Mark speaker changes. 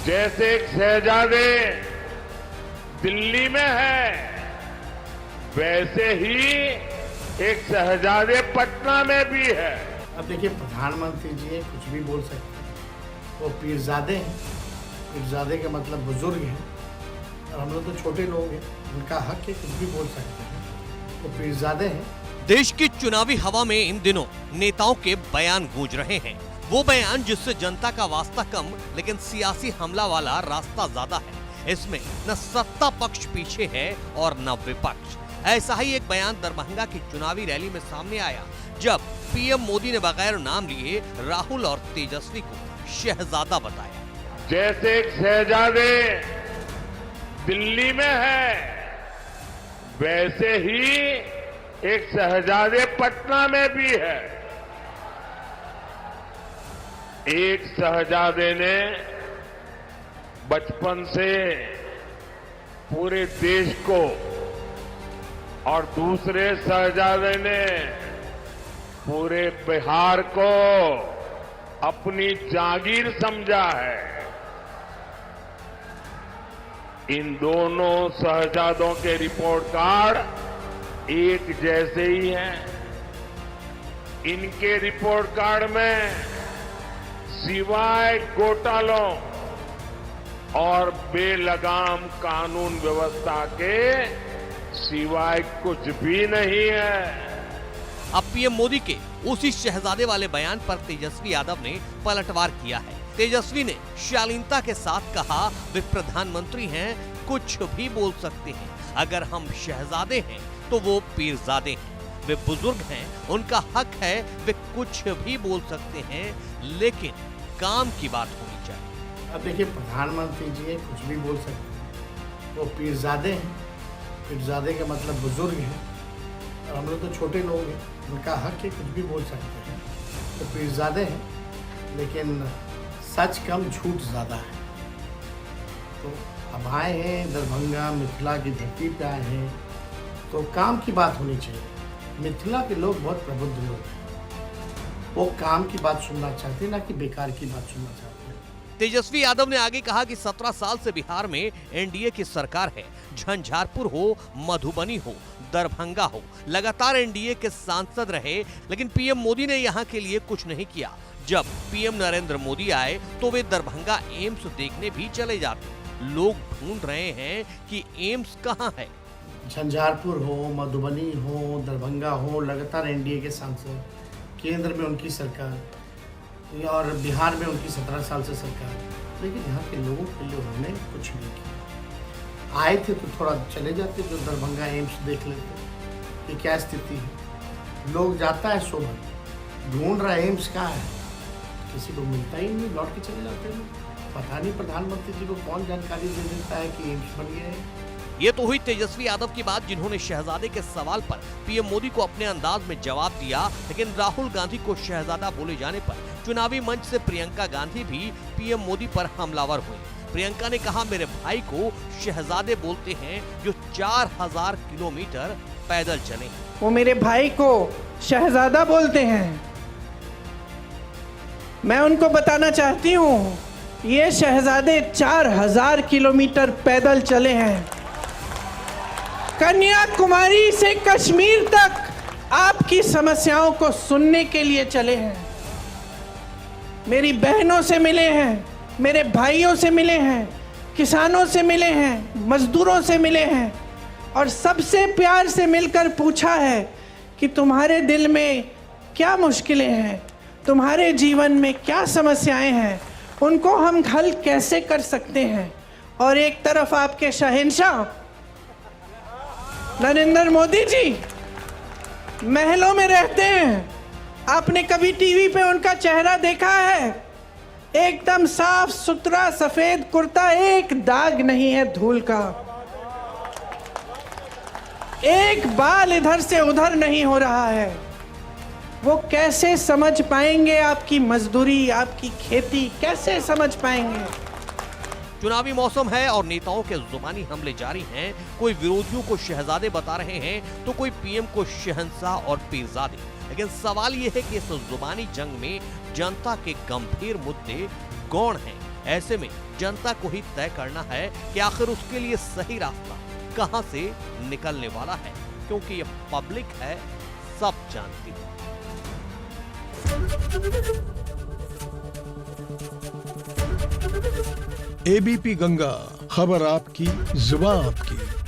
Speaker 1: जैसे एक शहजादे दिल्ली में है, वैसे ही एक शहजादे पटना में भी है।
Speaker 2: अब देखिए, प्रधानमंत्री जी कुछ भी बोल सकते हैं, वो पीरजादे हैं। पीरजादे का मतलब बुजुर्ग हैं, और हम लोग तो छोटे लोग हैं, उनका हक है, कुछ भी बोल सकते हैं। वो पीरजादे हैं।
Speaker 3: देश की चुनावी हवा में इन दिनों नेताओं के बयान गूंज रहे हैं। वो बयान जिससे जनता का वास्ता कम लेकिन सियासी हमला वाला रास्ता ज्यादा है। इसमें न सत्ता पक्ष पीछे है और न विपक्ष। ऐसा ही एक बयान दरभंगा की चुनावी रैली में सामने आया, जब पीएम मोदी ने बगैर नाम लिए राहुल और तेजस्वी को शहजादा बताया।
Speaker 1: जैसे एक शहजादे दिल्ली में है, वैसे ही एक शहजादे पटना में भी है। एक शहजादे ने बचपन से पूरे देश को और दूसरे शहजादे ने पूरे बिहार को अपनी जागीर समझा है। इन दोनों शहजादों के रिपोर्ट कार्ड एक जैसे ही हैं। इनके रिपोर्ट कार्ड में सिवाय घोटालों और बेलगाम कानून व्यवस्था के सिवाय कुछ भी नहीं है।
Speaker 3: अब पीएम मोदी के उसी शहजादे वाले बयान पर तेजस्वी यादव ने पलटवार किया है। तेजस्वी ने शालीनता के साथ कहा, वे प्रधानमंत्री हैं, कुछ भी बोल सकते हैं। अगर हम शहजादे हैं तो वो पीरजादे हैं। वे बुजुर्ग हैं, उनका हक है, वे कुछ भी बोल सकते हैं, लेकिन काम की बात होनी चाहिए।
Speaker 2: अब देखिए, प्रधानमंत्री जी कुछ भी बोल सकते हैं। वो पीरजादे हैं। पीरजादे का मतलब बुजुर्ग हैं, और हम लोग तो छोटे लोग हैं, उनका हक है, कुछ भी बोल सकते हैं। तो पीरजादे हैं, लेकिन सच कम झूठ ज़्यादा है। तो अब आए हैं दरभंगा मिथिला की धरती पे आए हैं, तो काम की बात होनी चाहिए। मिथिला के लोग बहुत प्रबुद्ध लोग हैं, वो काम की बात सुनना चाहते हैं, ना कि बेकार की बात सुनना चाहते हैं।
Speaker 3: तेजस्वी यादव ने आगे कहा कि 17 साल से बिहार में एनडीए की सरकार है। झंझारपुर हो, मधुबनी हो, दरभंगा हो, लगातार एनडीए के सांसद रहे, लेकिन पीएम मोदी ने यहाँ के लिए कुछ नहीं किया। जब पीएम नरेंद्र मोदी आए तो वे दरभंगा एम्स देखने भी चले जाते। लोग ढूंढ रहे हैं कि एम्स कहाँ है।
Speaker 2: झंझारपुर हो, मधुबनी हो, दरभंगा हो, लगातार एनडीए के सांसद, केंद्र में उनकी सरकार और बिहार में उनकी 17 साल से सरकार, लेकिन यहाँ के लोगों के लिए उन्होंने कुछ नहीं किया। आए थे तो थोड़ा चले जाते, जो दरभंगा एम्स देख लेते कि क्या स्थिति है। लोग जाता है सुबह, ढूंढ रहा है एम्स कहाँ है, किसी को मिलता ही नहीं, लौट के चले जाते हैं। पता नहीं प्रधानमंत्री जी को कौन जानकारी दे देता है कि एम्स बन गया है।
Speaker 3: ये तो हुई तेजस्वी यादव की बात, जिन्होंने शहजादे के सवाल पर पीएम मोदी को अपने अंदाज में जवाब दिया। लेकिन राहुल गांधी को शहजादा बोले जाने पर चुनावी मंच से प्रियंका गांधी भी पीएम मोदी पर हमलावर हुई। प्रियंका ने कहा, मेरे भाई को शहजादे बोलते हैं जो 4000 किलोमीटर पैदल चले।
Speaker 4: वो मेरे भाई को शहजादा बोलते हैं। मैं उनको बताना चाहती हूँ, ये शहजादे 4000 किलोमीटर पैदल चले हैं। कन्याकुमारी से कश्मीर तक आपकी समस्याओं को सुनने के लिए चले हैं। मेरी बहनों से मिले हैं, मेरे भाइयों से मिले हैं, किसानों से मिले हैं, मजदूरों से मिले हैं, और सबसे प्यार से मिलकर पूछा है कि तुम्हारे दिल में क्या मुश्किलें हैं, तुम्हारे जीवन में क्या समस्याएं हैं, उनको हम हल कैसे कर सकते हैं। और एक तरफ आपके शहंशाह नरेंद्र मोदी जी महलों में रहते हैं। आपने कभी टीवी पे उनका चेहरा देखा है? एकदम साफ सुथरा सफेद कुर्ता, एक दाग नहीं है धूल का, एक बाल इधर से उधर नहीं हो रहा है। वो कैसे समझ पाएंगे आपकी मजदूरी, आपकी खेती, कैसे समझ पाएंगे?
Speaker 3: चुनावी मौसम है और नेताओं के जुबानी हमले जारी हैं। कोई विरोधियों को शहजादे बता रहे हैं तो कोई पीएम को शहंशाह और पीरजादे। लेकिन सवाल यह है कि इस जुबानी जंग में जनता के गंभीर मुद्दे गौण हैं। ऐसे में जनता को ही तय करना है कि आखिर उसके लिए सही रास्ता कहां से निकलने वाला है, क्योंकि ये पब्लिक है, सब जानती है।
Speaker 5: एबीपी गंगा, खबर आपकी, जुबान आपकी।